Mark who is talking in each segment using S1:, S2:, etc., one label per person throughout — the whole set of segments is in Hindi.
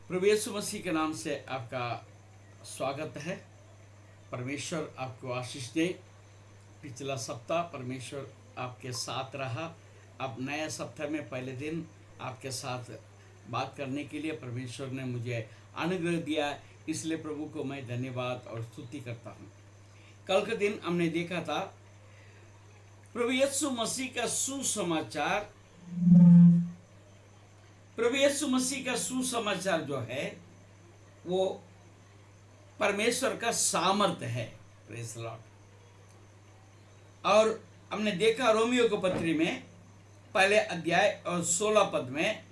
S1: प्रभु यीशु मसीह के नाम से आपका स्वागत है। परमेश्वर आपको आशीष दे। पिछला सप्ताह परमेश्वर आपके साथ रहा। अब नए सप्ताह में पहले दिन आपके साथ बात करने के लिए परमेश्वर ने मुझे अनुग्रह दिया, इसलिए प्रभु को मैं धन्यवाद और स्तुति करता हूँ। कल के दिन हमने देखा था प्रभु यीशु मसीह का सुसमाचार। प्रभु यीशु मसीह का सुसमाचार जो है वो परमेश्वर का सामर्थ्य है। Praise the lord. और हमने देखा रोमियो को पत्री में पहले अध्याय और 16 पद में,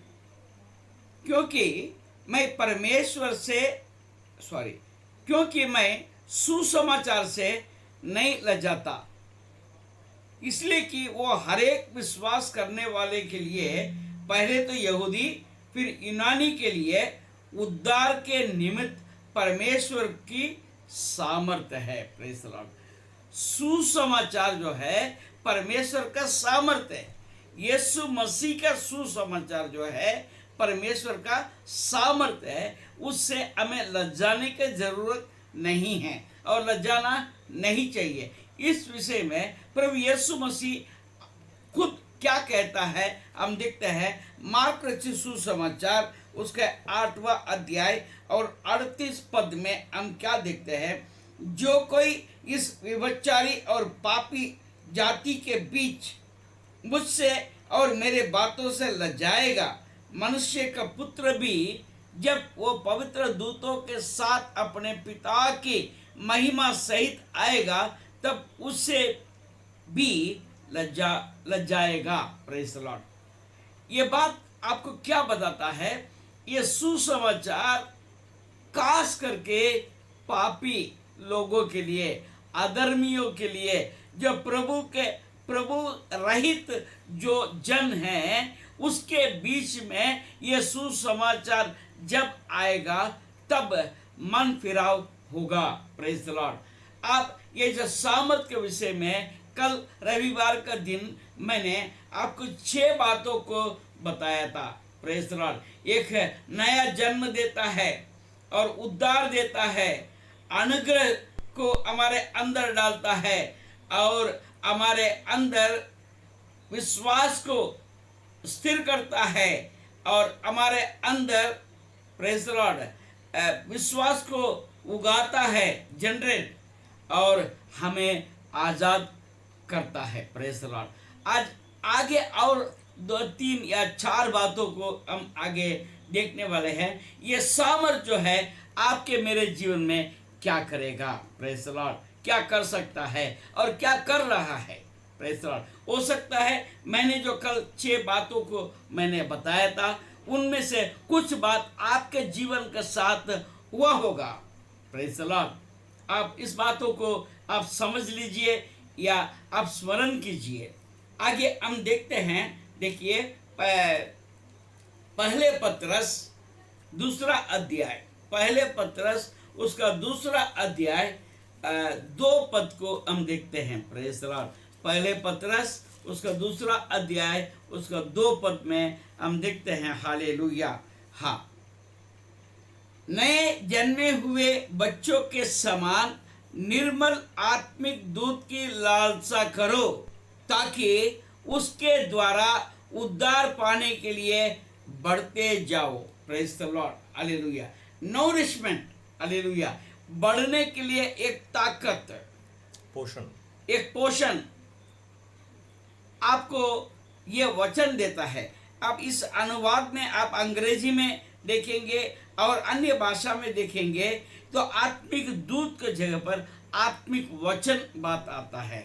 S1: क्योंकि मैं सुसमाचार से नहीं लजाता, इसलिए कि वो हर एक विश्वास करने वाले के लिए, पहले तो यहूदी फिर यूनानी के लिए उद्धार के निमित्त परमेश्वर की सामर्थ्य है। Praise the Lord. सुसमाचार जो है परमेश्वर का सामर्थ्य है। यीशु मसीह का सुसमाचार जो है परमेश्वर का सामर्थ्य है। उससे हमें लज्जाने की जरूरत नहीं है और लज्जाना नहीं चाहिए। इस विषय में प्रभु यीशु मसीह खुद क्या कहता है हम देखते हैं। मार्क रचित सुसमाचार उसके 8वां अध्याय और 38 पद में हम क्या देखते हैं। जो कोई इस व्यभिचारी और पापी जाति के बीच मुझसे और मेरे बातों से लजाएगा, मनुष्य का पुत्र भी जब वो पवित्र दूतों के साथ अपने पिता की महिमा सहित आएगा तब उससे भी लज्जाएगा। Praise the Lord. ये बात आपको क्या बताता है? ये सुसमाचार खास करके पापी लोगों के लिए, अधर्मियों के लिए, जो प्रभु रहित जो जन हैं उसके बीच में ये सुसमाचार जब आएगा तब मन फिराव होगा। Praise the lord. आप ये जो सामर्थ के विषय में कल रविवार का दिन मैंने आपको 6 बातों को बताया था। Praise the Lord. एक है नया जन्म देता है और उद्धार देता है, अनुग्रह को हमारे अंदर डालता है और हमारे अंदर विश्वास को स्थिर करता है और हमारे अंदर प्रेज द लॉर्ड विश्वास को उगाता है, जनरेट, और हमें आजाद करता है। Praise the Lord. आज आगे और 2, 3 या 4 बातों को हम आगे देखने वाले हैं। ये सामर्थ जो है आपके मेरे जीवन में क्या करेगा। Praise the Lord. क्या कर सकता है और क्या कर रहा है। Praise the Lord. हो सकता है मैंने जो कल 6 बातों को मैंने बताया था उनमें से कुछ बात आपके जीवन के साथ हुआ होगा। Praise the lord. आप इस बातों को आप समझ लीजिए या आप स्मरण कीजिए। आगे हम देखते हैं। देखिए पहले पत्रस दूसरा अध्याय, पहले पत्रस उसका दूसरा अध्याय 2 पद को हम देखते हैं। Praise the Lord. पहले पत्रस उसका दूसरा अध्याय उसका 2 पद में हम देखते हैं। हालेलुया। हाँ, नए जन्मे हुए बच्चों के समान निर्मल आत्मिक दूध की लालसा करो ताकि उसके द्वारा उद्धार पाने के लिए बढ़ते जाओ। Praise the Lord. Hallelujah. Nourishment. Hallelujah. बढ़ने के लिए एक ताकत,
S2: पोषण,
S1: एक पोषण आपको ये वचन देता है। आप इस अनुवाद में आप अंग्रेजी में देखेंगे और अन्य भाषा में देखेंगे तो आत्मिक दूध के जगह पर आत्मिक वचन बात आता है।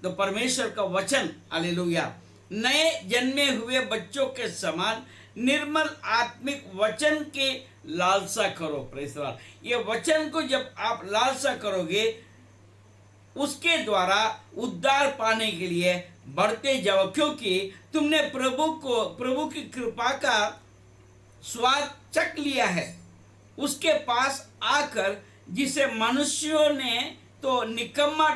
S1: तो परमेश्वर का वचन। हालेलुया। नए जन्मे हुए बच्चों के समान निर्मल आत्मिक वचन की लालसा करो। Praise the Lord. ये वचन को जब आप लालसा करोगे उसके द्वारा उद्धार पाने के लिए बढ़ते जाओ, क्योंकि तुमने प्रभु की कृपा का स्वाद चख लिया है। उसके पास आकर जिसे मनुष्यों ने तो निकम्मा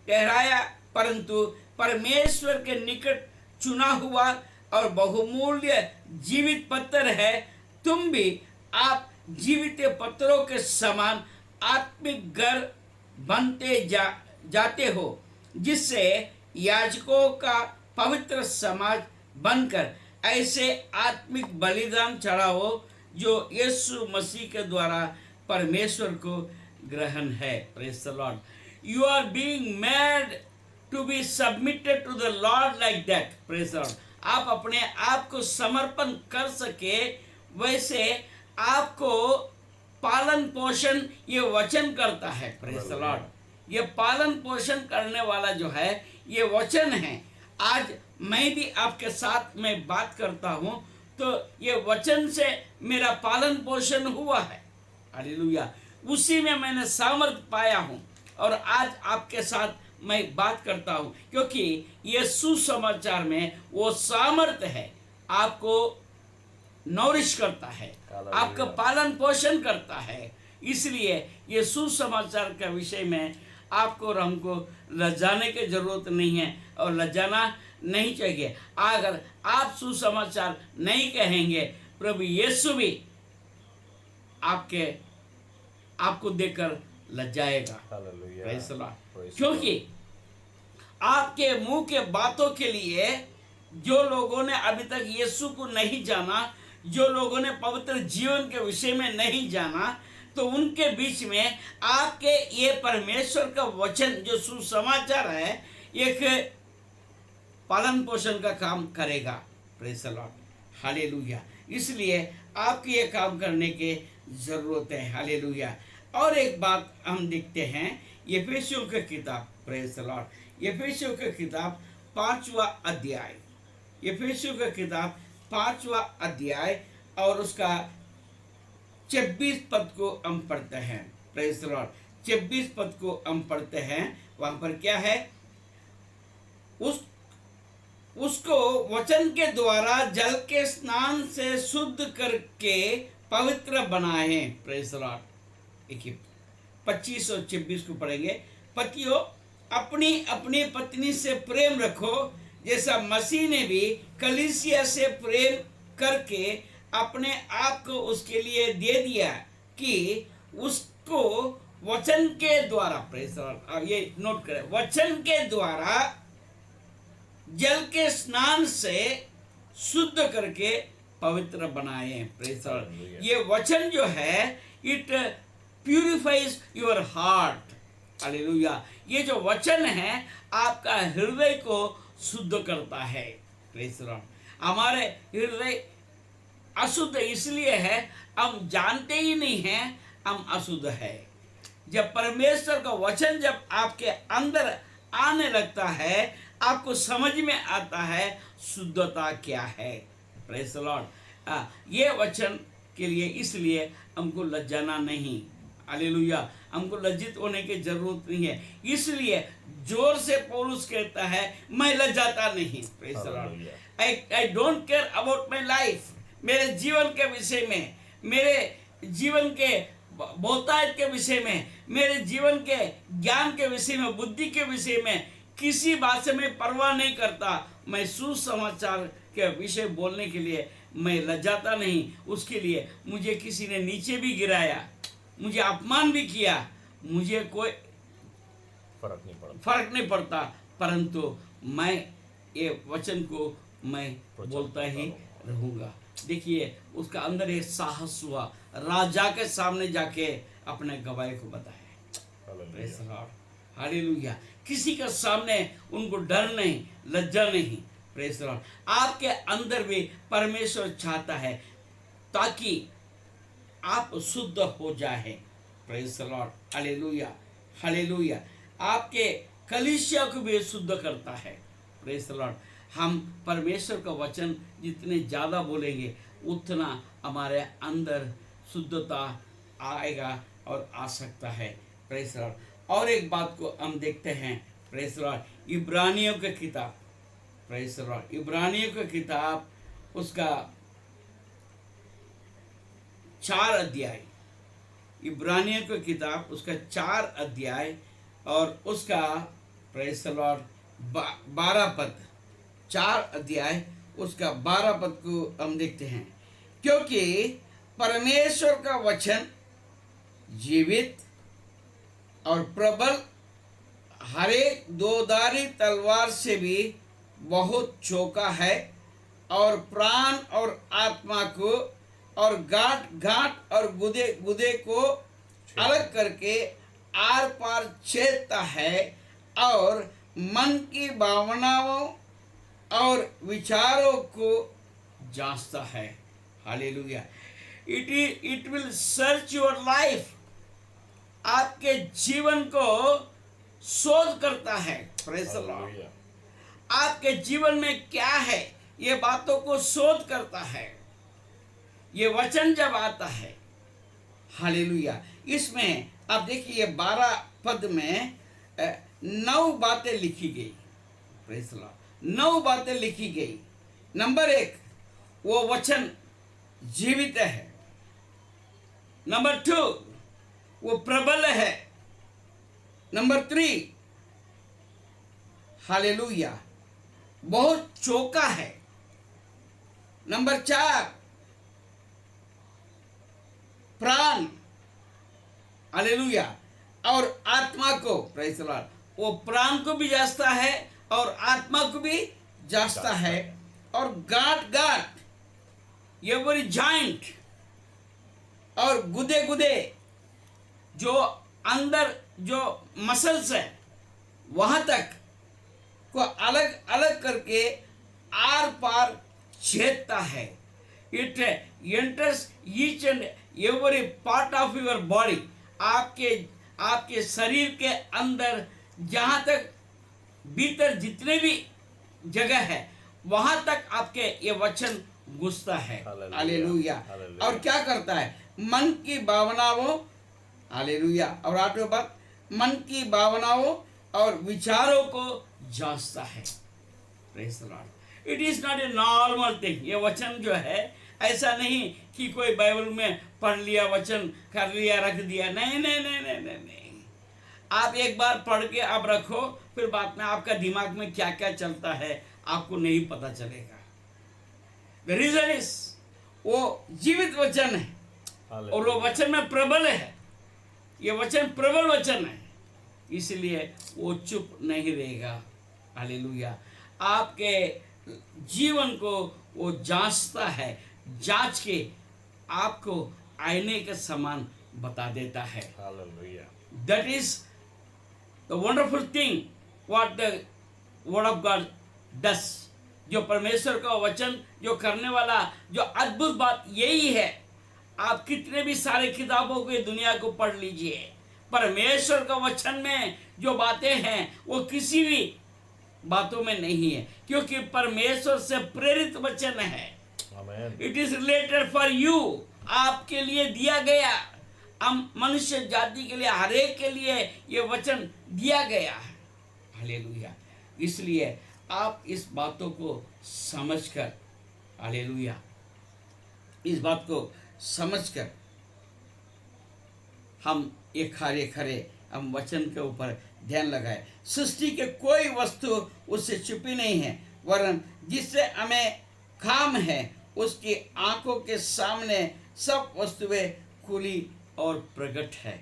S1: ठहराया, परंतु परमेश्वर के निकट चुना हुआ और बहुमूल्य जीवित पत्थर है, तुम भी आप जीवित पत्थरों के समान आत्मिक घर बनते जाते हो, जिससे याजकों का पवित्र समाज बनकर ऐसे आत्मिक बलिदान चढ़ाओ जो यीशु मसीह के द्वारा परमेश्वर को ग्रहण है। Praise the lord. You are being made to be submitted to the lord like that. Praise the lord. आप अपने आप को समर्पण कर सके वैसे आपको पालन पोषण ये वचन करता है। Praise the Lord. ये पालन पोषण करने वाला जो है ये वचन है। आज मैं भी आपके साथ में बात करता हूं तो ये वचन से मेरा पालन पोषण हुआ है। हालेलुया। उसी में मैंने सामर्थ पाया हूं और आज आपके साथ मैं बात करता हूं, क्योंकि ये सुसमाचार में वो सामर्थ है, आपको नौरिश करता है, आपका पालन पोषण करता है। इसलिए ये सुसमाचार के विषय में आपको और हमको लज्जाने की जरूरत नहीं है और लज्जाना नहीं चाहिए। अगर आप सुसमाचार नहीं कहेंगे, प्रभु यीशु भी आपको देखकर लज्जाएगा। क्योंकि आपके मुंह के बातों के लिए जो लोगों ने अभी तक यीशु को नहीं जाना, जो लोगों ने पवित्र जीवन के विषय में नहीं जाना, तो उनके बीच में आपके ये परमेश्वर का वचन जो सुसमाचार है एक पालन पोषण का काम करेगा। Praise the Lord. हालेलुया। इसलिए आपको ये काम करने की जरूरत है। हालेलुया। और एक बात हम देखते हैं एफेसियों की किताब, प्रेज द लॉर्ड, एफेसियों की किताब 5वां अध्याय, एफेसियों की किताब 5वां अध्याय और उसका 26 पद को हम पढ़ते हैं। Praise the Lord. 26 पद को हम पढ़ते हैं। वहां पर क्या है? उसको वचन के द्वारा जल के स्नान से शुद्ध करके पवित्र बनाए। Praise the Lord. 25 और 26 को पढ़ेंगे। पतियों, अपनी अपनी पत्नी से प्रेम रखो, जैसा मसीह ने भी कलीसिया से प्रेम करके अपने आप को उसके लिए दे दिया कि उसको वचन के द्वारा, प्रेज द लॉर्ड, अब ये नोट करें, वचन के द्वारा जल के स्नान से शुद्ध करके पवित्र बनाए। Praise the Lord. ये वचन जो है it purifies your heart. Hallelujah. ये जो वचन है आपका हृदय को शुद्ध करता है। Praise the Lord. हमारे हृदय अशुद्ध इसलिए है, हम जानते ही नहीं हैं हम अशुद्ध है। जब परमेश्वर का वचन जब आपके अंदर आने लगता है, आपको समझ में आता है शुद्धता क्या है। Praise the Lord. ये वचन के लिए इसलिए हमको लज्जाना नहीं। हालेलुया। हमको लज्जित होने की जरूरत नहीं है। इसलिए जोर से पौलुस कहता है, मैं लज्जाता नहीं। Praise the Lord. I don't care about my life. मेरे जीवन के विषय में, मेरे जीवन के बहुतायत के विषय में, मेरे जीवन के ज्ञान के विषय में, बुद्धि के विषय में किसी बात से मैं परवाह नहीं करता। मैं सुसमाचार के विषय बोलने के लिए मैं लज्जाता नहीं। उसके लिए मुझे किसी ने नीचे भी गिराया, मुझे अपमान भी किया, मुझे कोई फर्क नहीं पड़ता, परंतु मैं ये वचन को मैं बोलता ही रहूँगा। देखिए उसका अंदर एक साहस हुआ, राजा के सामने जाके अपने गवाही को बताया। हालेलुया। किसी के सामने उनको डर नहीं, लज्जा नहीं। Praise the Lord. आपके अंदर भी परमेश्वर चाहता है ताकि आप शुद्ध हो जाए। Praise the Lord. Hallelujah. Hallelujah. आपके कलीसिया को भी शुद्ध करता है। Praise the Lord. हम परमेश्वर का वचन जितने ज़्यादा बोलेंगे उतना हमारे अंदर शुद्धता आएगा और आ सकता है। Praise the lord. और एक बात को हम देखते हैं। Praise the lord. इब्रानियों की किताब, प्रेज द लॉर्ड, इब्रानियों की किताब उसका 4 अध्याय, इब्रानियों की किताब उसका 4 अध्याय और उसका प्रेज द लॉर्ड 12 पद, 4 अध्याय उसका 12 पद को हम देखते हैं। क्योंकि परमेश्वर का वचन जीवित और प्रबल, हरे दोधारी तलवार से भी बहुत चौका है और प्राण और आत्मा को और गांठ गांठ और गुदे गुदे को अलग करके आर पार छेदता है और मन की भावनाओं और विचारों को जांचता है। Hallelujah. It will search your life, आपके जीवन को शोध करता है। Praise the Lord. आपके जीवन में क्या है, ये बातों को शोध करता है। ये वचन जब आता है, हालेलुया, इसमें आप देखिए 12 पद में 9 बातें लिखी गई। Praise the Lord. 9 बातें लिखी गई। नंबर 1, वो वचन जीवित है। नंबर 2, वो प्रबल है। नंबर 3, हालेलुया, बहुत चौका है। नंबर 4, प्राण, हालेलुया, और आत्मा को, प्रेज़ द लॉर्ड, वो प्राण को भी जांचता है और आत्मा को भी जांचता है। और गांठ गांठ, एवरी जॉइंट, और गुदे गुदे, जो अंदर जो मसल्स है वहां तक को अलग अलग करके आर पार छेदता है। It enters each and every part of your body, आपके शरीर के अंदर जहां तक भीतर जितने भी जगह है वहां तक आपके ये वचन घुसता है। हालेलुया। और क्या करता है? मन की भावनाओं, हालेलुया, और 8वें बात, मन की भावनाओं और विचारों को जांचता है। Praise the Lord. It is not a normal thing. ये वचन जो है ऐसा नहीं कि कोई बाइबल में पढ़ लिया, वचन कर लिया, रख दिया। नहीं नहीं नहीं नहीं नहीं नहीं। आप एक बार पढ़ के आप रखो, फिर बाद में आपका दिमाग में क्या क्या चलता है आपको नहीं पता चलेगा। द रीजन इज, वो जीवित वचन है और वो वचन में प्रबल है। ये वचन प्रबल वचन है, इसलिए वो चुप नहीं रहेगा। हालेलुया। आपके जीवन को वो जांचता है, जांच के आपको आईने के समान बता देता है। That is the wonderful thing what the word of God does. जो परमेश्वर का वचन जो करने वाला जो अद्भुत बात यही है। आप कितने भी सारे किताबों की दुनिया को पढ़ लीजिए, परमेश्वर का वचन में जो बातें हैं वो किसी भी बातों में नहीं है, क्योंकि परमेश्वर से प्रेरित वचन है। It is related for you, आपके लिए दिया गया, हम मनुष्य जाति के लिए, हर एक के लिए ये वचन दिया गया है। हालेलुया। इसलिए आप इस बातों को समझकर, हालेलुया, इस बात को समझकर हम एक खरे खरे हम वचन के ऊपर ध्यान लगाए। सृष्टि के कोई वस्तु उससे छुपी नहीं है, वरन जिससे हमें काम है उसकी आंखों के सामने सब वस्तुएं खुली और प्रकट है।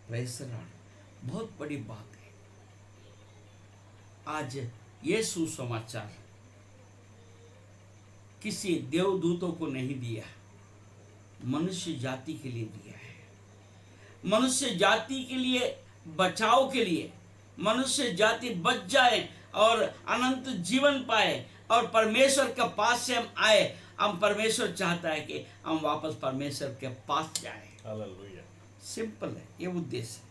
S1: Praise the Lord. बहुत बड़ी बात है। आज ये सुसमाचार किसी देवदूतों को नहीं दिया, मनुष्य जाति के लिए दिया है। मनुष्य जाति के लिए, बचाव के लिए, मनुष्य जाति बच जाए और अनंत जीवन पाए और परमेश्वर के पास से हम आए। हम परमेश्वर चाहता है कि हम वापस परमेश्वर के पास जाएं। हालेलुया। सिंपल है ये उद्देश्य।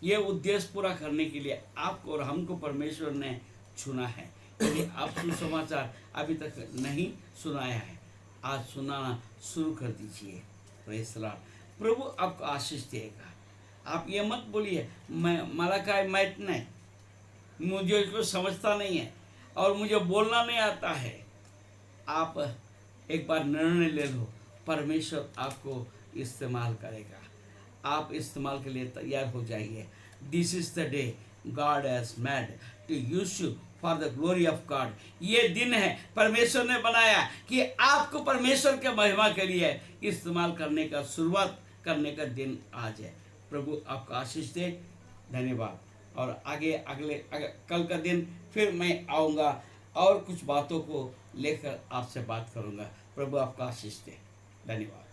S1: ये उद्देश्य पूरा करने के लिए आपको और हमको परमेश्वर ने चुना है। यदि आप सुसमाचार अभी तक नहीं सुनाया है, आज सुनाना शुरू कर दीजिए। Praise the Lord. प्रभु आपको आशीष देगा। आप ये मत बोलिए मला काय माहित नहीं, मुझे इसको समझता नहीं है और मुझे बोलना नहीं आता है। आप एक बार निर्णय ले लो, परमेश्वर आपको इस्तेमाल करेगा। आप इस्तेमाल के लिए तैयार हो जाइए। This is the day God has made to use you for the glory of God. ये दिन है परमेश्वर ने बनाया कि आपको परमेश्वर के महिमा के लिए इस्तेमाल करने का, शुरुआत करने का दिन आज है। प्रभु आपको आशीष दे। धन्यवाद। और आगे कल का दिन फिर मैं आऊँगा और कुछ बातों को लेकर आपसे बात करूँगा। प्रभु आपका आशीष दे। धन्यवाद।